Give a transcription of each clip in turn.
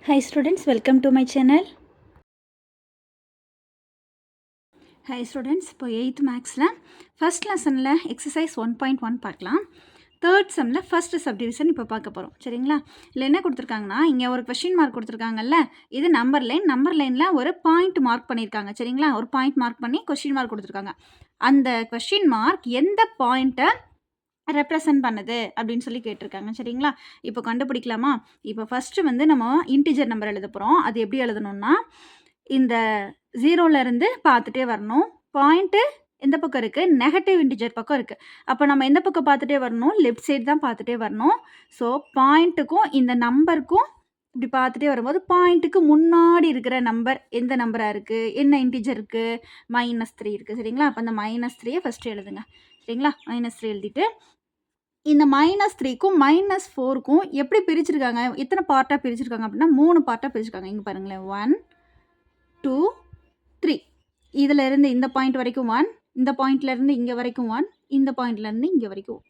Hi students, welcome to my channel. Hi students, இப்போ 8th மேக்ஸில் first லெசனில் exercise 1.1 பார்க்கலாம். தேர்ட் செம்மில் ஃபஸ்ட்டு சப்டிவிஷன் இப்போ பார்க்க போகிறோம். சரிங்களா? இல்லை என்ன கொடுத்துருக்காங்கன்னா, இங்கே ஒரு கொஷின் மார்க் கொடுத்துருக்காங்கல்ல, இது நம்பர் லைனில் ஒரு பாயிண்ட் மார்க் பண்ணியிருக்காங்க. சரிங்களா? ஒரு பாயிண்ட் மார்க் பண்ணி கொஷின் மார்க் கொடுத்துருக்காங்க. அந்த கொஷின் மார்க் எந்த பாயிண்ட்டை ரெப்ரசன்ட் பண்ணுது அப்படின்னு சொல்லி கேட்டிருக்காங்க. சரிங்களா? இப்போ கண்டுபிடிக்கலாமா? இப்போ ஃபஸ்ட்டு வந்து நம்ம இன்டிஜர் நம்பர் எழுத போகிறோம். அது எப்படி எழுதணும்னா, இந்த 0லேருந்து பார்த்துட்டே வரணும். பாயிண்ட்டு எந்த பக்கம் இருக்குது? நெகட்டிவ் இன்டிஜர் பக்கம் இருக்குது. அப்போ நம்ம எந்த பக்கம் பார்த்துட்டே வரணும்? லெஃப்ட் சைடு தான் பார்த்துட்டே வரணும். ஸோ பாயிண்ட்டுக்கும் இந்த நம்பருக்கும் இப்படி பார்த்துட்டே வரும்போது பாயிண்ட்டுக்கு முன்னாடி இருக்கிற நம்பர் எந்த நம்பராக இருக்குது? என்ன இன்டிஜர் இருக்குது? -3 இருக்குது. சரிங்களா? அப்போ அந்த -3யை ஃபஸ்ட்டு எழுதுங்க. சரிங்களா? -3 எழுதிட்டு இந்த -3க்கும் -4க்கும் எப்படி பிரிச்சிருக்காங்க? எத்தனை பார்ட்டாக பிரிச்சிருக்காங்க அப்படின்னா 3 பார்ட்டாக பிரிச்சிருக்காங்க. இங்கே பாருங்களேன், 1 2 3. இதில் இருந்து இந்த பாயிண்ட் வரைக்கும் 1, இந்த பாயிண்ட்லேருந்து இங்கே வரைக்கும் 1, இந்த பாயிண்ட்லேருந்து இங்கே வரைக்கும்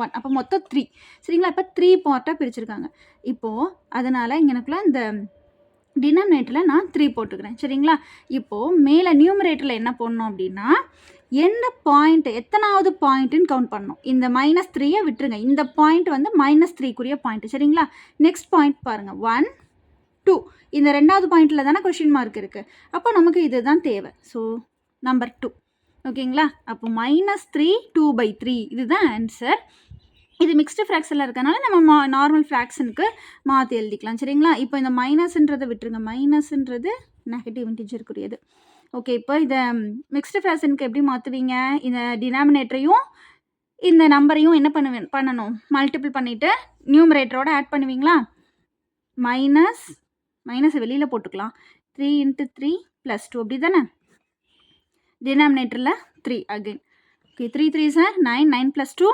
1. அப்போ மொத்தம் 3. சரிங்களா? இப்போ 3 பார்ட்டாக பிரிச்சிருக்காங்க. இப்போது அதனால் இங்கனக்குள்ள இந்த டினாமினேட்டரில் நான் 3 போட்டுக்கிறேன். சரிங்களா? இப்போது மேலே நியூமரேட்டரில் என்ன போடணும் அப்படின்னா, எந்த பாயிண்ட் எத்தனாவது பாயிண்ட்டுன்னு கவுண்ட் பண்ணணும். இந்த -3யை விட்டுருங்க. இந்த பாயிண்ட் வந்து -3க்குரிய பாயிண்ட். சரிங்களா? நெக்ஸ்ட் பாயிண்ட் பாருங்கள், 1 2. இந்த ரெண்டாவது பாயிண்டில் தானே கொஷின் மார்க் இருக்குது. அப்போ நமக்கு இதுதான் தேவை. So number 2. ஓகேங்களா? அப்போ -3 2/3 இதுதான் ஆன்சர். இது மிக்ஸ்டு ஃப்ராக்ஷனில் இருக்கனால நம்ம நார்மல் ஃப்ராக்ஷனுக்கு மாற்றி எழுதிக்கலாம். சரிங்களா? இப்போ இந்த மைனஸ்ன்றதை விட்டுருங்க. மைனஸ்ன்றது நெகட்டிவ் இன்டிஜருக்குரியது. ஓகே, இப்போ இதை மிக்ஸ்டு ஃப்ராக்ஷனுக்கு எப்படி மாற்றுவீங்க? இந்த டினாமினேட்டரையும் இந்த நம்பரையும் என்ன பண்ணணும்? மல்டிபிள் பண்ணிவிட்டு நியூமரேட்டரோட ஆட் பண்ணுவீங்களா? மைனஸை வெளியில் போட்டுக்கலாம். 3 × 3 + 2 அப்படி தானே? டினாமினேட்டரில் 3 அகெயின். Okay, 3 3s are 9, 9 + 2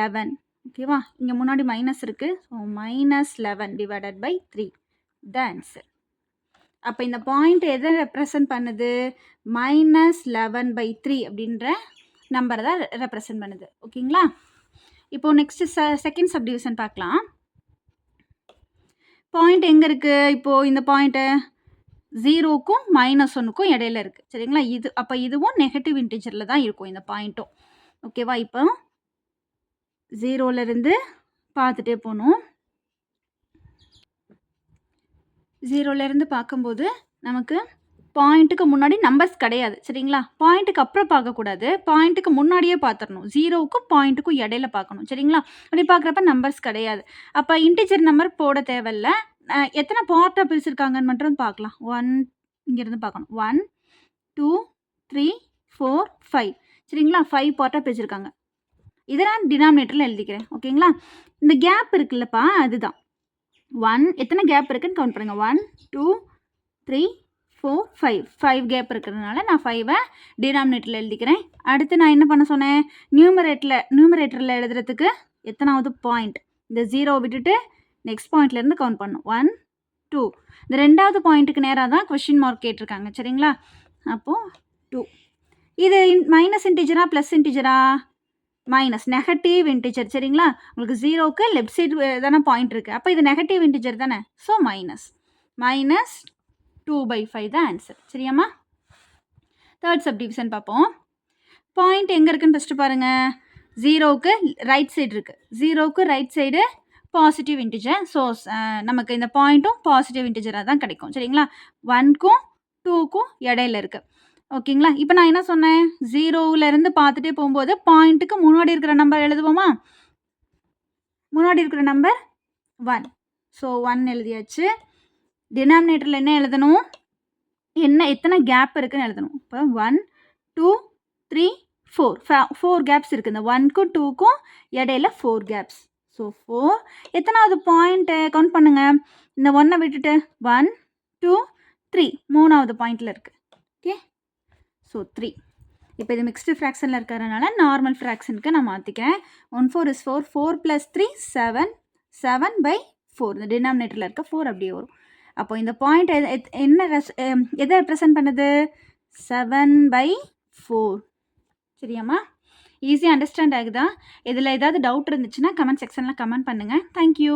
11. ஓகேவா? இங்கே முன்னாடி மைனஸ் இருக்குது. So -11 / 3 the answer. அப்போ இந்த பாயிண்ட் எதை ரெப்ரசன்ட் பண்ணுது? -11/3 அப்படின்ற நம்பரை தான் ரெப்ரசன்ட் பண்ணுது. ஓகேங்களா? இப்போது நெக்ஸ்ட்டு செகண்ட் சப்டிவிஷன் பார்க்கலாம். பாயிண்ட் எங்கே இருக்குது? இப்போது இந்த பாயிண்ட்டு 0க்கும் -1க்கும் இடையில இருக்குது. சரிங்களா? அப்போ இதுவும் நெகட்டிவ் இன்டிஜரில் தான் இருக்கும் இந்த பாயிண்ட்டும். ஓகேவா? இப்போ 0லேருந்து பார்த்துட்டே போகணும். 0லேருந்து பார்க்கும்போது நமக்கு பாயிண்ட்டுக்கு முன்னாடி நம்பர்ஸ் கிடையாது. சரிங்களா? பாயிண்ட்டுக்கு அப்புறம் பார்க்கக்கூடாது. பாயிண்ட்டுக்கு முன்னாடியே பார்த்துடணும். 0க்கும் பாயிண்ட்டுக்கும் இடையில பார்க்கணும். சரிங்களா? அப்படி பார்க்குறப்ப நம்பர்ஸ் கிடையாது. அப்போ இன்டிஜர் நம்பர் போட தேவையில்ல. எத்தனை பார்ட்டாக பிரிச்சிருக்காங்கன்னு மட்டும் பார்க்கலாம். 1 இங்கேருந்து பார்க்கணும். 1 2 3 4 5. சரிங்களா? 5 பார்ட்டாக பிரிச்சிருக்காங்க. இதை நான் டினாமினேட்டரில் எழுதிக்கிறேன். ஓகேங்களா? இந்த கேப் இருக்குல்லப்பா, அதுதான் 1. எத்தனை கேப் இருக்குன்னு கவுண்ட் பண்ணுங்கள். 1 2 3 4 5. 5 கேப் இருக்கிறதுனால நான் 5ஐ டினாமினேட்டரில் எழுதிக்கிறேன். அடுத்து நான் என்ன பண்ண சொன்னேன்? நியூமரேட்டரில் எழுதுறதுக்கு எத்தனாவது பாயிண்ட், இந்த 0 விட்டுட்டு நெக்ஸ்ட் பாயிண்ட்லேருந்து கவுண்ட் பண்ணணும். 1 2. இந்த ரெண்டாவது பாயிண்ட்டுக்கு நேராக தான் கொஷின் மார்க் கேட்டிருக்காங்க. சரிங்களா? அப்போது 2. இது மைனஸ் இன்டிஜரா ப்ளஸ் இன்டிஜரா? Minus, negative integer. சரிங்களா? உங்களுக்கு 0க்கு லெஃப்ட் சைடு தானே பாயிண்ட் இருக்குது. அப்போ இது நெகட்டிவ் இன்டிஜர் தானே? ஸோ -2/5 தான் ஆன்சர். சரியாம்மா? தேர்ட் சப்டிவிஷன் பார்ப்போம். பாயிண்ட் எங்கே இருக்குன்னு ஃபஸ்ட்டு பாருங்கள். 0க்கு ரைட் சைடு இருக்குது. 0க்கு right side positive integer. So நமக்கு இந்த பாயிண்ட்டும் பாசிட்டிவ் இன்டிஜராக தான் கிடைக்கும். சரிங்களா? 1க்கும் 2க்கும் இடையில இருக்குது. ஓகேங்களா? இப்போ நான் என்ன சொன்னேன்? 0லேருந்து பார்த்துட்டே போகும்போது பாயிண்ட்டுக்கு முன்னாடி இருக்கிற நம்பர் எழுதுவோமா? முன்னாடி இருக்கிற நம்பர் 1. ஸோ 1 எழுதியாச்சு. டினாமினேட்டரில் என்ன எழுதணும்? எத்தனை கேப் இருக்குன்னு எழுதணும். இப்போ 1 2 3 4 கேப்ஸ் இருக்குது. இந்த 1க்கும் 2க்கும் இடையில 4 கேப்ஸ். ஸோ 4. எத்தனாவது பாயிண்ட்டு கவுண்ட் பண்ணுங்கள். இந்த 1ஐ விட்டுட்டு 1 2 3 மூணாவது பாயிண்டில் இருக்குது. Okay, so 3. இப்போ இது மிக்ஸ்டு ஃப்ராக்ஷனில் இருக்கிறதுனால நார்மல் ஃப்ராக்ஷனுக்கு நான் மாற்றிக்கிறேன். 1 4 is 4. 4 + 3 7. 7/4. இந்த டினாமினேட்டரில் இருக்க 4 அப்படியே வரும். அப்போ இந்த பாயிண்ட் எதை ரெப்ரசன்ட் பண்ணுது? 7/4. சரியாம்மா? ஈஸியாக அண்டர்ஸ்டாண்ட் ஆகுதா? இதில் ஏதாவது டவுட் இருந்துச்சுன்னா கமெண்ட் செக்ஷனில் கமெண்ட் பண்ணுங்கள். தேங்க்யூ.